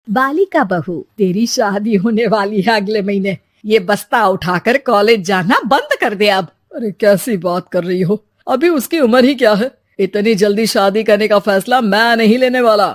बालिका बहू, तेरी शादी होने वाली है अगले महीने। ये बस्ता उठाकर कॉलेज जाना बंद कर दे अब। अरे कैसी बात कर रही हो, अभी उसकी उम्र ही क्या है। इतनी जल्दी शादी करने का फैसला मैं नहीं लेने वाला।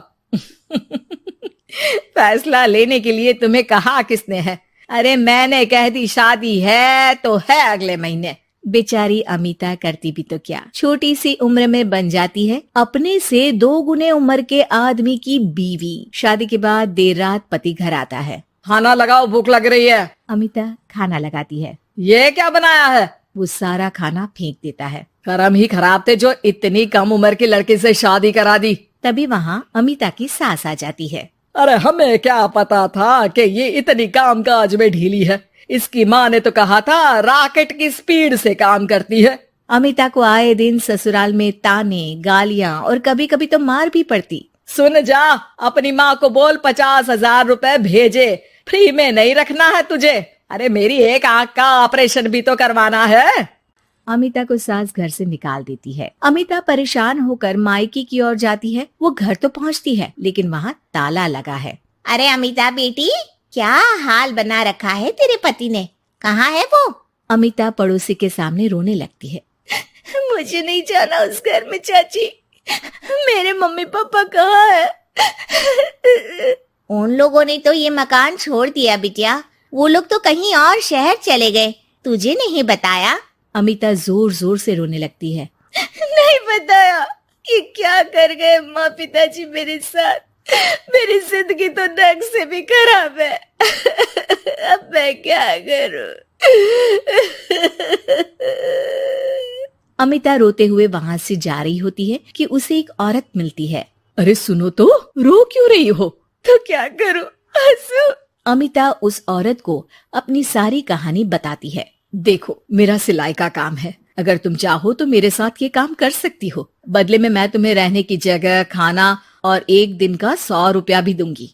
फैसला लेने के लिए तुम्हें कहा किसने है? अरे मैंने कह दी शादी है तो है अगले महीने। बेचारी अमिता करती भी तो क्या, छोटी सी उम्र में बन जाती है अपने से 2 गुने उम्र के आदमी की बीवी। शादी के बाद देर रात पति घर आता है। खाना लगाओ, भूख लग रही है। अमिता खाना लगाती है। ये क्या बनाया है? वो सारा खाना फेंक देता है। कर्म ही खराब थे जो इतनी कम उम्र के लड़के से शादी करा दी। तभी वहाँ अमिता की सास आ जाती है। अरे हमें क्या पता था कि ये इतनी कामकाज में ढीली है। इसकी माँ ने तो कहा था रॉकेट की स्पीड से काम करती है। अमिता को आए दिन ससुराल में ताने, गालियाँ और कभी कभी तो मार भी पड़ती। सुन जा, अपनी माँ को बोल 50,000 रुपए भेजे, फ्री में नहीं रखना है तुझे। अरे मेरी एक आंख का ऑपरेशन भी तो करवाना है। अमिता को सास घर से निकाल देती है। अमिता परेशान होकर मायके की ओर जाती है। वो घर तो पहुंचती है लेकिन वहाँ ताला लगा है। अरे अमिता बेटी, क्या हाल बना रखा है तेरे पति ने? कहाँ है वो? अमिता पड़ोसी के सामने रोने लगती है। मुझे नहीं जाना उस घर में चाची। मेरे मम्मी पापा कहाँ है? उन लोगों ने तो ये मकान छोड़ दिया बिटिया। वो लोग तो कहीं और शहर चले गए। तुझे नहीं बताया? अमिता जोर जोर से रोने लगती है। नहीं बताया? ये क्या कर गए माँ पिताजी मेरे साथ? मेरी जिंदगी तो नर्क से भी खराब है। अब मैं क्या करूं? अमिता रोते हुए वहाँ से जा रही होती है कि उसे एक औरत मिलती है। अरे सुनो तो, रो क्यों रही हो? तो क्या करूं? हंसू? अमिता उस औरत को अपनी सारी कहानी बताती है। देखो, मेरा सिलाई का काम है। अगर तुम चाहो तो मेरे साथ ये काम कर सकती हो। बदले में मैं तुम्हें रहने की जगह, खाना और 1 दिन का 100 रुपया भी दूंगी।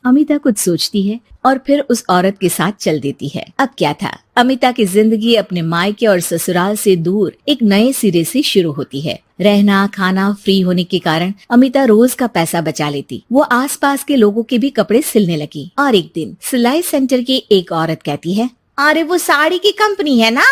अमिता कुछ सोचती है और फिर उस औरत के साथ चल देती है। अब क्या था, अमिता की जिंदगी अपने मायके और ससुराल से दूर एक नए सिरे से शुरू होती है। रहना खाना फ्री होने के कारण अमिता रोज का पैसा बचा लेती। वो आसपास के लोगों के भी कपड़े सिलने लगी। और एक दिन सिलाई सेंटर की एक औरत कहती है, अरे वो साड़ी की कंपनी है ना,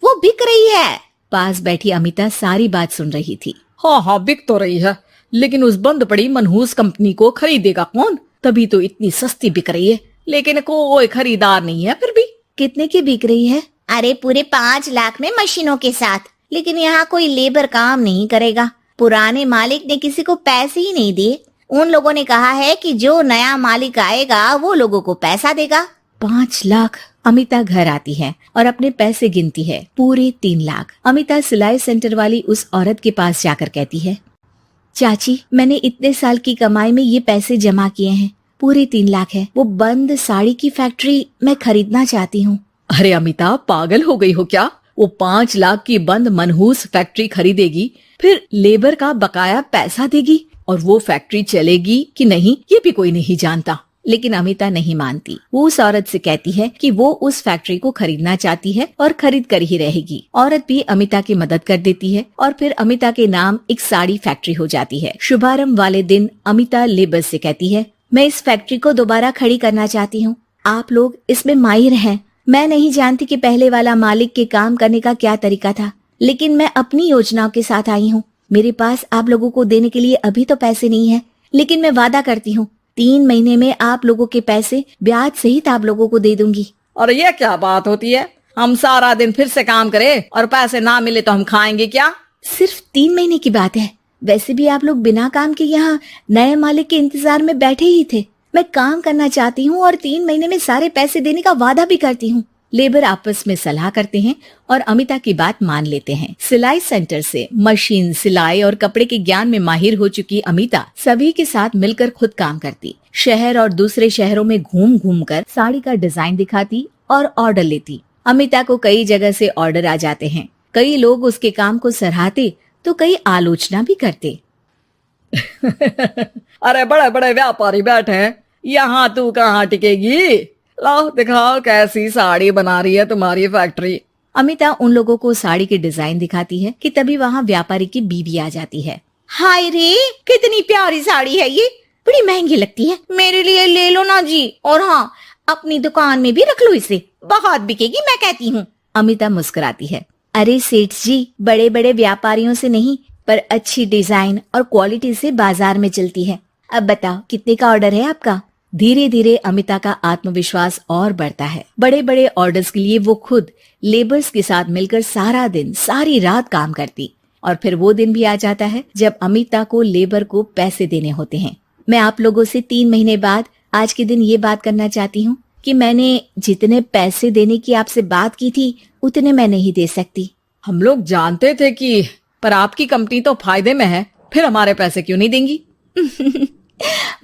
वो बिक रही है। पास बैठी अमिता सारी बात सुन रही थी। हाँ, बिक तो रही है, लेकिन उस बंद पड़ी मनहूस कंपनी को खरीदेगा कौन? तभी तो इतनी सस्ती बिक रही है, लेकिन कोई खरीदार नहीं है। फिर भी कितने की बिक रही है? अरे पूरे 5 लाख में मशीनों के साथ। लेकिन यहाँ कोई लेबर काम नहीं करेगा। पुराने मालिक ने किसी को पैसे ही नहीं दिए। उन लोगों ने कहा है कि जो नया मालिक आएगा वो लोगों को पैसा देगा। 5 लाख। अमिता घर आती है और अपने पैसे गिनती है, पूरे 3 लाख। अमिता सिलाई सेंटर वाली उस औरत के पास जाकर कहती है, चाची, मैंने इतने साल की कमाई में ये पैसे जमा किए हैं, पूरे 3 लाख है। वो बंद साड़ी की फैक्ट्री मैं खरीदना चाहती हूँ। अरे अमिता, पागल हो गई हो क्या? वो 5 लाख की बंद मनहूस फैक्ट्री खरीदेगी, फिर लेबर का बकाया पैसा देगी, और वो फैक्ट्री चलेगी कि नहीं ये भी कोई नहीं जानता। लेकिन अमिता नहीं मानती। वो उस औरत से कहती है कि वो उस फैक्ट्री को खरीदना चाहती है और खरीद कर ही रहेगी। औरत भी अमिता की मदद कर देती है और फिर अमिता के नाम एक साड़ी फैक्ट्री हो जाती है। शुभारंभ वाले दिन अमिता लेबर से कहती है, मैं इस फैक्ट्री को दोबारा खड़ी करना चाहती हूँ। आप लोग इसमें माहिर हैं। मैं नहीं जानती कि पहले वाला मालिक के काम करने का क्या तरीका था, लेकिन मैं अपनी योजनाओं के साथ आई हूँ। मेरे पास आप लोगों को देने के लिए अभी तो पैसे नहीं है, लेकिन मैं वादा करती हूँ 3 महीने में आप लोगों के पैसे ब्याज सहित आप लोगों को दे दूंगी। और ये क्या बात होती है? हम सारा दिन फिर से काम करें और पैसे ना मिले तो हम खाएंगे क्या? सिर्फ 3 महीने की बात है। वैसे भी आप लोग बिना काम के यहाँ नए मालिक के इंतजार में बैठे ही थे। मैं काम करना चाहती हूँ और 3 महीने में सारे पैसे देने का वादा भी करती हूँ। लेबर आपस में सलाह करते हैं और अमिता की बात मान लेते हैं। सिलाई सेंटर से मशीन, सिलाई और कपड़े के ज्ञान में माहिर हो चुकी अमिता सभी के साथ मिलकर खुद काम करती। शहर और दूसरे शहरों में घूम घूम कर साड़ी का डिजाइन दिखाती और ऑर्डर लेती। अमिता को कई जगह से ऑर्डर आ जाते हैं। कई लोग उसके काम को सराहते तो कई आलोचना भी करते। अरे बड़े बड़े व्यापारी बैठे हैं, यहाँ तू कहाँ टिकेगी? लाओ दिखाओ कैसी साड़ी बना रही है तुम्हारी फैक्ट्री। अमिता उन लोगों को साड़ी के डिजाइन दिखाती है कि तभी वहाँ व्यापारी की बीवी आ जाती है। हाय रे, कितनी प्यारी साड़ी है ये। बड़ी महंगी लगती है, मेरे लिए ले लो ना जी। और हाँ, अपनी दुकान में भी रख लो इसे, बहुत बिकेगी मैं कहती हूँ। अमिता मुस्कुराती है। अरे सेठ जी, बड़े बड़े व्यापारियों से नहीं पर अच्छी डिजाइन और क्वालिटी से बाजार में चलती है। अब बताओ कितने का ऑर्डर है आपका? धीरे धीरे अमिता का आत्मविश्वास और बढ़ता है। बड़े बड़े ऑर्डर्स के लिए वो खुद लेबर्स के साथ मिलकर सारा दिन सारी रात काम करती। और फिर वो दिन भी आ जाता है जब अमिता को लेबर को पैसे देने होते हैं। मैं आप लोगों से 3 महीने बाद आज के दिन ये बात करना चाहती हूँ कि मैंने जितने पैसे देने की आपसे बात की थी उतने मैं नहीं दे सकती। हम लोग जानते थे कि पर आपकी कंपनी तो फायदे में है, फिर हमारे पैसे क्यों नहीं देंगी?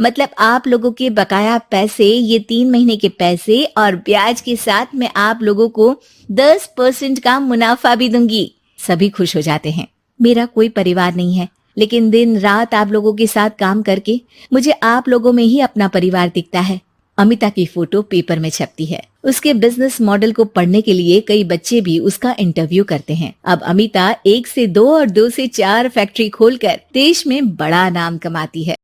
मतलब आप लोगों के बकाया पैसे, ये 3 महीने के पैसे और ब्याज के साथ मैं आप लोगों को 10% का मुनाफा भी दूंगी। सभी खुश हो जाते हैं। मेरा कोई परिवार नहीं है, लेकिन दिन रात आप लोगों के साथ काम करके मुझे आप लोगों में ही अपना परिवार दिखता है। अमिता की फोटो पेपर में छपती है। उसके बिजनेस मॉडल को पढ़ने के लिए कई बच्चे भी उसका इंटरव्यू करते हैं। अब अमिता 1 से 2 और 2 से 4 फैक्ट्री खोलकर देश में बड़ा नाम कमाती है।